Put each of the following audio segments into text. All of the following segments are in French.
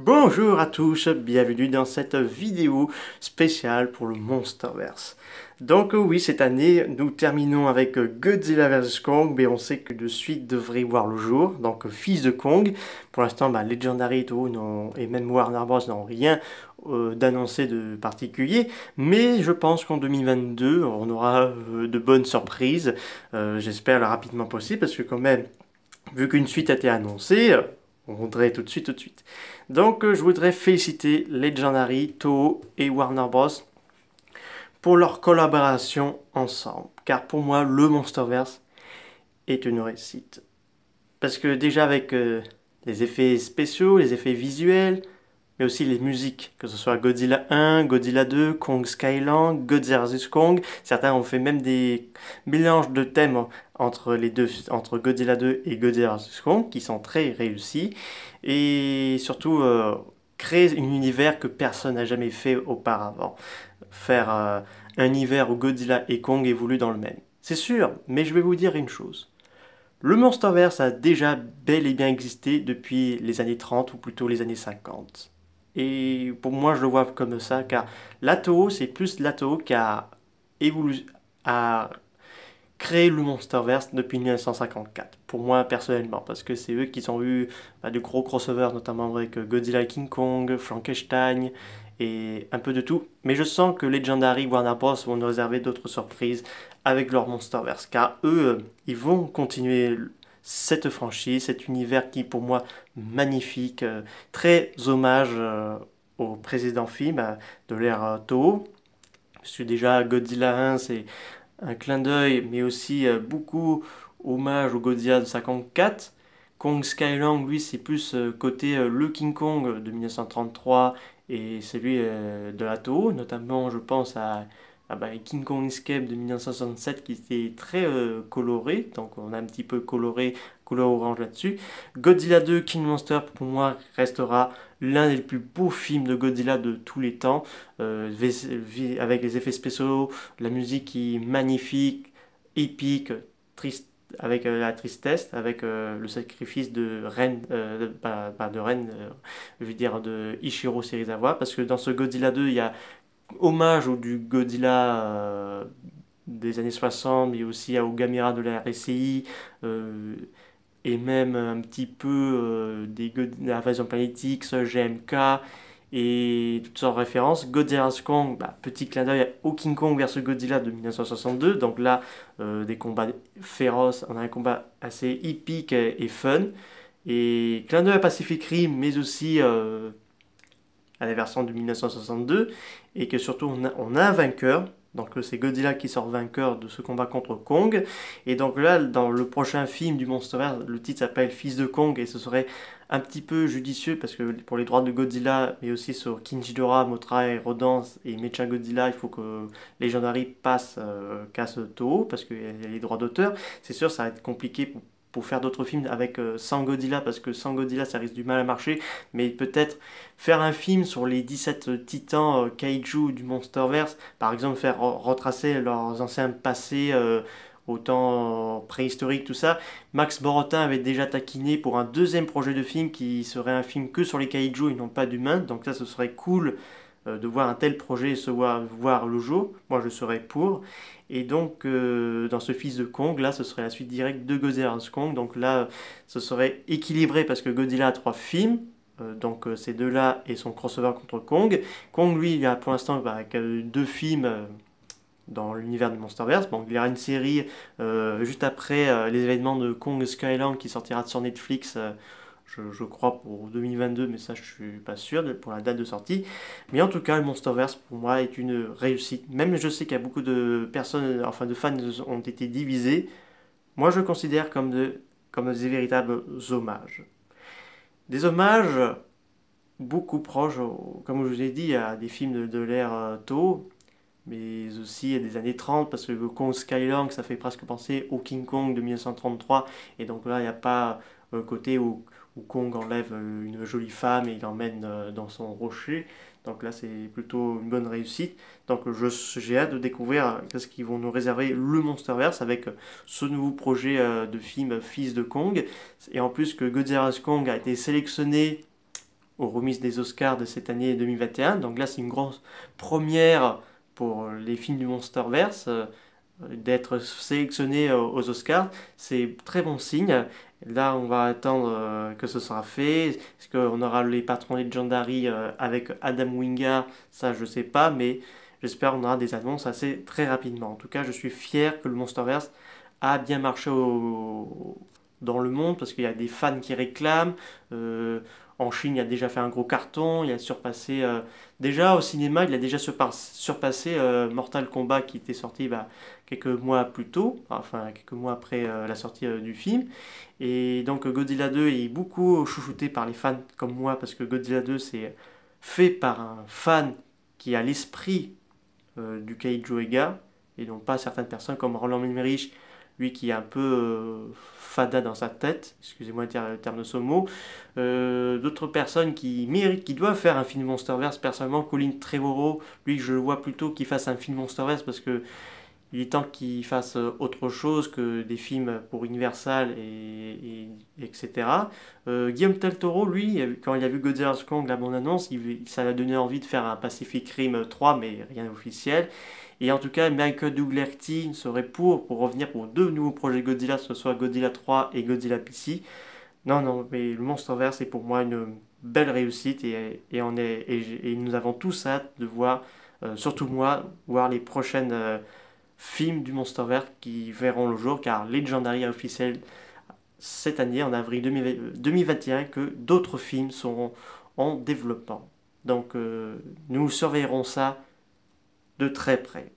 Bonjour à tous, bienvenue dans cette vidéo spéciale pour le Monsterverse. Donc oui, cette année, nous terminons avec Godzilla vs Kong, mais on sait que de suite devrait voir le jour, donc Fils de Kong. Pour l'instant, Legendary et même Warner Bros n'ont rien d'annoncé de particulier, mais je pense qu'en 2022, on aura de bonnes surprises, j'espère le rapidement possible, parce que quand même, vu qu'une suite a été annoncée, on voudrait tout de suite. Donc je voudrais féliciter Legendary, Toho et Warner Bros. Pour leur collaboration ensemble. Car pour moi, le Monsterverse est une réussite. Parce que déjà avec les effets spéciaux, les effets visuels, mais aussi les musiques, que ce soit Godzilla 1, Godzilla 2, Kong Skyland, Godzilla vs Kong. Certains ont fait même des mélanges de thèmes entre les deux, entre Godzilla 2 et Godzilla vs Kong, qui sont très réussis. Et surtout, créer un univers que personne n'a jamais fait auparavant. Faire un univers où Godzilla et Kong évoluent dans le même. C'est sûr, mais je vais vous dire une chose. Le Monsterverse a déjà bel et bien existé depuis les années 30 ou plutôt les années 50. Et pour moi, je le vois comme ça, car l'Ato, c'est plus l'Ato qui a créé le Monsterverse depuis 1954. Pour moi, personnellement, parce que c'est eux qui ont eu de gros crossovers, notamment avec Godzilla King Kong, Frankenstein et un peu de tout. Mais je sens que Legendary Warner Bros. Vont nous réserver d'autres surprises avec leur Monsterverse, car eux, ils vont continuer cette franchise, cet univers qui, pour moi, magnifique, très hommage au précédent film de l'ère Toho. Parce que déjà, Godzilla 1, c'est un clin d'œil, mais aussi beaucoup hommage au Godzilla de 54. Kong Skyland, lui, c'est plus côté le King Kong de 1933 et celui de la Toho, notamment je pense à King Kong Escape de 1967 qui était très coloré, donc on a un petit peu coloré, couleur orange là-dessus. Godzilla 2 King Monster pour moi restera l'un des plus beaux films de Godzilla de tous les temps, avec les effets spéciaux, la musique qui est magnifique, épique, triste, avec la tristesse, avec le sacrifice de Ren, pas de Ren, je veux dire de Ichiro Serizawa, parce que dans ce Godzilla 2, il y a hommage au du Godzilla des années 60, mais aussi au Gamera de la RCI, et même un petit peu de l'invasion planétique, GMK, et toutes sortes de références. Godzilla vs Kong, petit clin d'œil au King Kong versus Godzilla de 1962. Donc là, des combats féroces, on a un combat assez épique et fun. Et clin d'œil à Pacific Rim, mais aussi à la version de 1962. Et que surtout, on a un vainqueur. Donc c'est Godzilla qui sort vainqueur de ce combat contre Kong. Et donc là, dans le prochain film du Monsterverse, le titre s'appelle Fils de Kong et ce serait un petit peu judicieux parce que pour les droits de Godzilla, mais aussi sur King Ghidorah, Mothra et Rodance et Mecha Godzilla, il faut que Legendary casse Toho parce qu'il y a les droits d'auteur. C'est sûr, ça va être compliqué pour faire d'autres films avec sans Godzilla parce que sans Godzilla ça risque du mal à marcher, mais peut-être faire un film sur les 17 titans kaiju du Monsterverse, par exemple faire retracer leurs anciens passés au temps préhistorique, tout ça. Max Borotin avait déjà taquiné pour un deuxième projet de film qui serait un film que sur les kaiju et non pas d'humains, donc ça ce serait cool de voir un tel projet voir le jour. Moi je serais pour. Et donc dans ce Fils de Kong, là ce serait la suite directe de Godzilla vs Kong, donc là ce serait équilibré parce que Godzilla a 3 films. Donc ces deux-là et son crossover contre Kong. Kong, lui, il a pour l'instant 2 films dans l'univers du Monsterverse. Bon, il y aura une série juste après les événements de Kong Skyland qui sortira sur Netflix, je crois, pour 2022, mais ça, je suis pas sûr pour la date de sortie. Mais en tout cas, le Monsterverse, pour moi, est une réussite. Même je sais qu'il y a beaucoup de personnes, enfin de fans, ont été divisés. Moi, je le considère comme des véritables hommages. Des hommages beaucoup proches, comme je vous l'ai dit, à des films de l'ère Toho, mais aussi à des années 30, parce que le Kong Skylang, ça fait presque penser au King Kong de 1933, et donc là, il n'y a pas le côté où Kong enlève une jolie femme et il l'emmène dans son rocher. Donc là, c'est plutôt une bonne réussite. Donc j'ai hâte de découvrir ce qu'ils vont nous réserver le Monsterverse avec ce nouveau projet de film Fils de Kong. Et en plus que Godzilla vs Kong a été sélectionné aux remises des Oscars de cette année 2021. Donc là, c'est une grosse première pour les films du Monsterverse. D'être sélectionné aux Oscars, c'est très bon signe. Là, on va attendre que ce sera fait. Est-ce qu'on aura les patrons Legendary avec Adam Wingard? Ça, je sais pas, mais j'espère qu'on aura des annonces assez très rapidement. En tout cas, je suis fier que le Monsterverse a bien marché dans le monde parce qu'il y a des fans qui réclament. En Chine, il a déjà fait un gros carton. Il a surpassé. Déjà au cinéma, il a déjà surpassé Mortal Kombat qui était sorti quelques mois plus tôt, enfin quelques mois après la sortie du film. Et donc Godzilla 2 est beaucoup chouchouté par les fans comme moi parce que Godzilla 2 c'est fait par un fan qui a l'esprit du Kaiju Ega et non pas certaines personnes comme Roland Emmerich, lui qui est un peu fada dans sa tête, excusez-moi le terme de ce mot. D'autres personnes qui méritent, qui doivent faire un film Monsterverse, personnellement Colin Trevorrow, lui je le vois plutôt qu'il fasse un film Monsterverse parce que il est temps qu'il fasse autre chose que des films pour Universal etc. Guillaume Del Toro, lui, quand il a vu Godzilla vs Kong, la bande-annonce, ça lui a donné envie de faire un Pacific Rim 3, mais rien d'officiel. Et en tout cas, Michael Dougherty serait pour revenir pour deux nouveaux projets Godzilla, que ce soit Godzilla 3 et Godzilla PC. Non, non, mais le Monsterverse est pour moi une belle réussite et nous avons tous hâte de voir, surtout moi, voir les prochaines films du Monsterverse qui verront le jour car Legendary a officiel cette année, en avril 2021, que d'autres films seront en développement. Donc nous surveillerons ça de très près.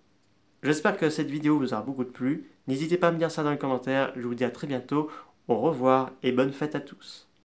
J'espère que cette vidéo vous aura beaucoup plu. N'hésitez pas à me dire ça dans les commentaires. Je vous dis à très bientôt. Au revoir et bonne fête à tous.